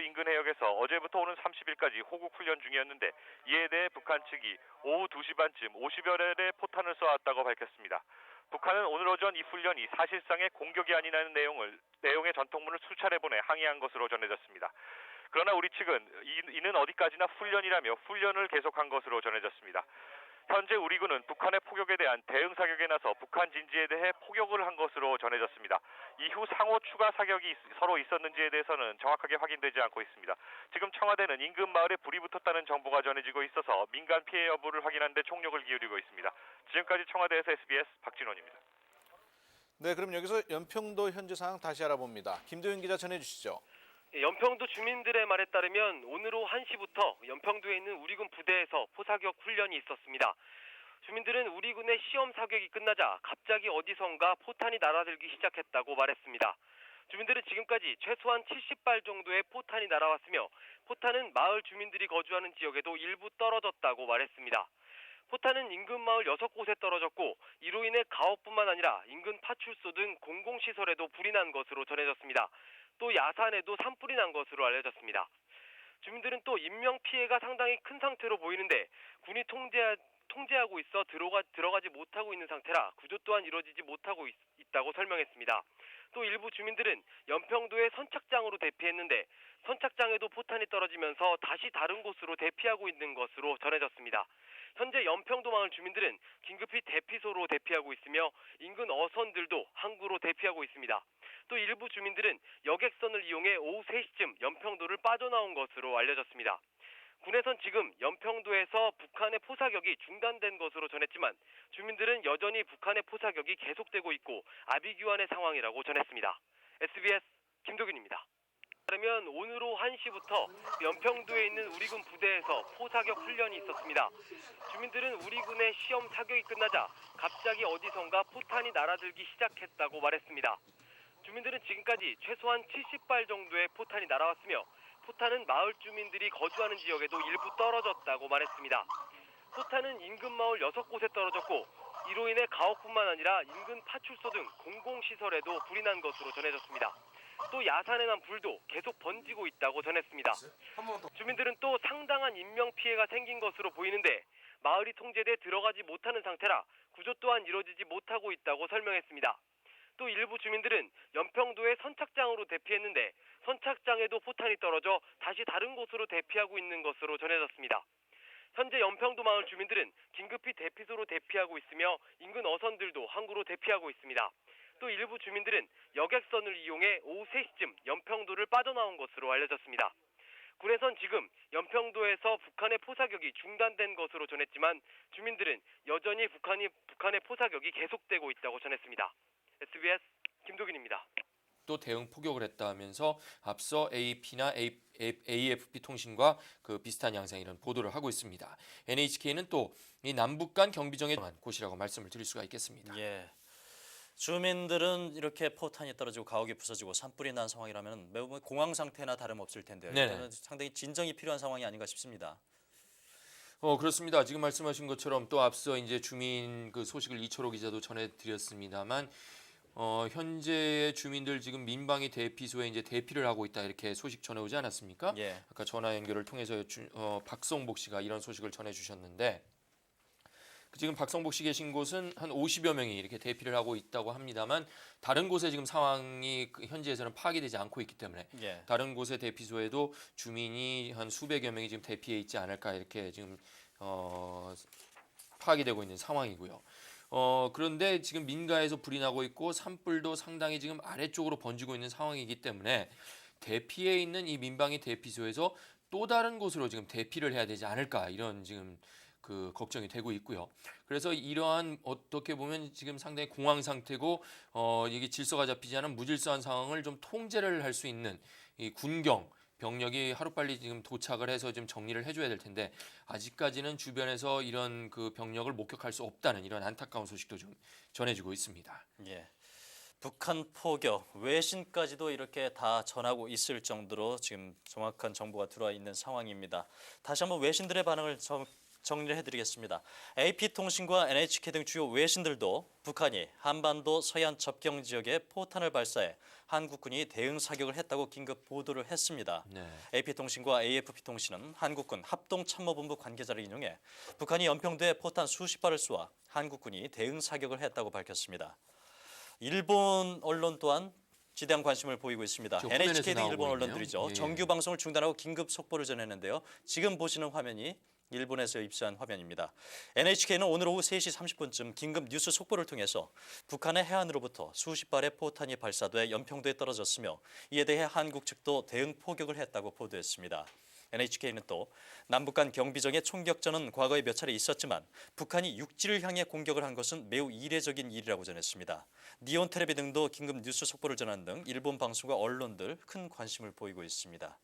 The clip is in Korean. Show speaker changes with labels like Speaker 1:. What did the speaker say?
Speaker 1: 인근 해역에서 어제부터 오는 30일까지 호국 훈련 중이었는데 이에 대해 북한 측이 오후 2시 반쯤 50여 발의 포탄을 쏘았다고 밝혔습니다. 북한은 오늘 오전 이 훈련이 사실상의 공격이 아니라는 내용의 전통문을 수차례 보내 항의한 것으로 전해졌습니다. 그러나 우리 측은 이는 어디까지나 훈련이라며 훈련을 계속한 것으로 전해졌습니다. 현재 우리 군은 북한의 폭격에 대한 대응 사격에 나서 북한 진지에 대해 포격을 한 것으로 전해졌습니다. 이후 상호 추가 사격이 서로 있었는지에 대해서는 정확하게 확인되지 않고 있습니다. 지금 청와대는 인근 마을에 불이 붙었다는 정보가 전해지고 있어서 민간 피해 여부를 확인하는 데 총력을 기울이고 있습니다. 지금까지 청와대에서 SBS 박진원입니다.
Speaker 2: 네, 그럼 여기서 연평도 현재 상황 다시 알아봅니다. 김도윤 기자 전해주시죠.
Speaker 3: 연평도 주민들의 말에 따르면 오늘 오후 1시부터 연평도에 있는 우리군 부대에서 포사격 훈련이 있었습니다. 주민들은 우리군의 시험 사격이 끝나자 갑자기 어디선가 포탄이 날아들기 시작했다고 말했습니다. 주민들은 지금까지 최소한 70발 정도의 포탄이 날아왔으며 포탄은 마을 주민들이 거주하는 지역에도 일부 떨어졌다고 말했습니다. 포탄은 인근 마을 6곳에 떨어졌고 이로 인해 가옥뿐만 아니라 인근 파출소 등 공공시설에도 불이 난 것으로 전해졌습니다. 또 야산에도 산불이 난 것으로 알려졌습니다. 주민들은 또 인명피해가 상당히 큰 상태로 보이는데 군이 통제하고 있어 들어가지 못하고 있는 상태라 구조 또한 이루어지지 못하고 있다고 설명했습니다. 또 일부 주민들은 연평도의 선착장으로 대피했는데 선착장에도 포탄이 떨어지면서 다시 다른 곳으로 대피하고 있는 것으로 전해졌습니다. 현재 연평도 마을 주민들은 긴급히 대피소로 대피하고 있으며 인근 어선들도 항구로 대피하고 있습니다. 또 일부 주민들은 여객선을 이용해 오후 3시쯤 연평도를 빠져나온 것으로 알려졌습니다. 군에선 지금 연평도에서 북한의 포사격이 중단된 것으로 전했지만 주민들은 여전히 북한의 포사격이 계속되고 있고 아비규환의 상황이라고 전했습니다. SBS 김도균입니다. 따르면 오늘 오후 1시부터 연평도에 있는 우리군 부대에서 포사격 훈련이 있었습니다. 주민들은 우리군의 시험 사격이 끝나자 갑자기 어디선가 포탄이 날아들기 시작했다고 말했습니다. 주민들은 지금까지 최소한 70발 정도의 포탄이 날아왔으며 포탄은 마을 주민들이 거주하는 지역에도 일부 떨어졌다고 말했습니다. 포탄은 인근 마을 6곳에 떨어졌고 이로 인해 가옥뿐만 아니라 인근 파출소 등 공공시설에도 불이 난 것으로 전해졌습니다. 또 야산에 난 불도 계속 번지고 있다고 전했습니다. 주민들은 또 상당한 인명피해가 생긴 것으로 보이는데 마을이 통제돼 들어가지 못하는 상태라 구조 또한 이루어지지 못하고 있다고 설명했습니다. 또 일부 주민들은 연평도의 선착장으로 대피했는데 선착장에도 포탄이 떨어져 다시 다른 곳으로 대피하고 있는 것으로 전해졌습니다. 현재 연평도 마을 주민들은 긴급히 대피소로 대피하고 있으며 인근 어선들도 항구로 대피하고 있습니다. 또 일부 주민들은 여객선을 이용해 오후 3시쯤 연평도를 빠져나온 것으로 알려졌습니다. 군에선 지금 연평도에서 북한의 포사격이 중단된 것으로 전했지만 주민들은 여전히 북한의 포사격이 계속되고 있다고 전했습니다. SBS 김도균입니다.
Speaker 4: 또 대응 포격을 했다 하면서 앞서 AP나 AFP 통신과 그 비슷한 양상의 이런 보도를 하고 있습니다. NHK는 또 이 남북 간 경비정의 곳이라고 말씀을 드릴 수가 있겠습니다.
Speaker 5: 예. 주민들은 이렇게 포탄이 떨어지고 가옥이 부서지고 산불이 난 상황이라면 매우 공황 상태나 다름없을 텐데요. 이거는 상당히 진정이 필요한 상황이 아닌가 싶습니다.
Speaker 4: 그렇습니다. 지금 말씀하신 것처럼 또 앞서 이제 주민 그 소식을 이철호 기자도 전해드렸습니다만 현재의 주민들 지금 민방위 대피소에 이제 대피를 하고 있다 이렇게 소식 전해오지 않았습니까?
Speaker 5: 예.
Speaker 4: 아까 전화 연결을 통해서 박성복 씨가 이런 소식을 전해주셨는데 지금 박성복 씨 계신 곳은 한 50여 명이 이렇게 대피를 하고 있다고 합니다만 다른 곳에 지금 상황이 현지에서는 파악이 되지 않고 있기 때문에
Speaker 5: 예.
Speaker 4: 다른 곳의 대피소에도 주민이 한 수백여 명이 지금 대피해 있지 않을까 이렇게 지금 파악이 되고 있는 상황이고요. 그런데 지금 민가에서 불이 나고 있고 산불도 상당히 지금 아래쪽으로 번지고 있는 상황이기 때문에 대피해 있는 이 민방위 대피소에서 또 다른 곳으로 지금 대피를 해야 되지 않을까 이런 지금 그 걱정이 되고 있고요. 그래서 이러한 어떻게 보면 지금 상당히 공황 상태고 이게 질서가 잡히지 않은 무질서한 상황을 좀 통제를 할 수 있는 이 군경 병력이 하루빨리 지금 도착을 해서 좀 정리를 해줘야 될 텐데 아직까지는 주변에서 이런 그 병력을 목격할 수 없다는 이런 안타까운 소식도 좀 전해지고 있습니다.
Speaker 5: 예. 북한 포격, 외신까지도 이렇게 다 전하고 있을 정도로 지금 정확한 정보가 들어와 있는 상황입니다. 다시 한번 외신들의 반응을 정리를 해드리겠습니다. AP통신과 NHK 등 주요 외신들도 북한이 한반도 서해안 접경 지역에 포탄을 발사해 한국군이 대응 사격을 했다고 긴급 보도를 했습니다.
Speaker 4: 네.
Speaker 5: AP통신과 AFP통신은 한국군 합동참모본부 관계자를 인용해 북한이 연평도에 포탄 수십 발을 쏘아 한국군이 대응 사격을 했다고 밝혔습니다. 일본 언론 또한 지대한 관심을 보이고 있습니다.
Speaker 4: 저
Speaker 5: NHK 등
Speaker 4: 화면에서
Speaker 5: 일본
Speaker 4: 나오고
Speaker 5: 언론들이죠.
Speaker 4: 있네요. 예.
Speaker 5: 정규 방송을 중단하고 긴급 속보를 전했는데요. 지금 보시는 화면이 일본에서 입수한 화면입니다. NHK는 오늘 오후 3시 30분쯤 긴급 뉴스 속보를 통해서 북한의 해안으로부터 수십 발의 포탄이 발사돼 연평도에 떨어졌으며 이에 대해 한국 측도 대응 포격을 했다고 보도했습니다. NHK는 또 남북 간 경비정의 총격전은 과거에 몇 차례 있었지만 북한이 육지를 향해 공격을 한 것은 매우 이례적인 일이라고 전했습니다. 니온 텔레비 등도 긴급 뉴스 속보를 전한 등 일본 방송과 언론들 큰 관심을 보이고 있습니다.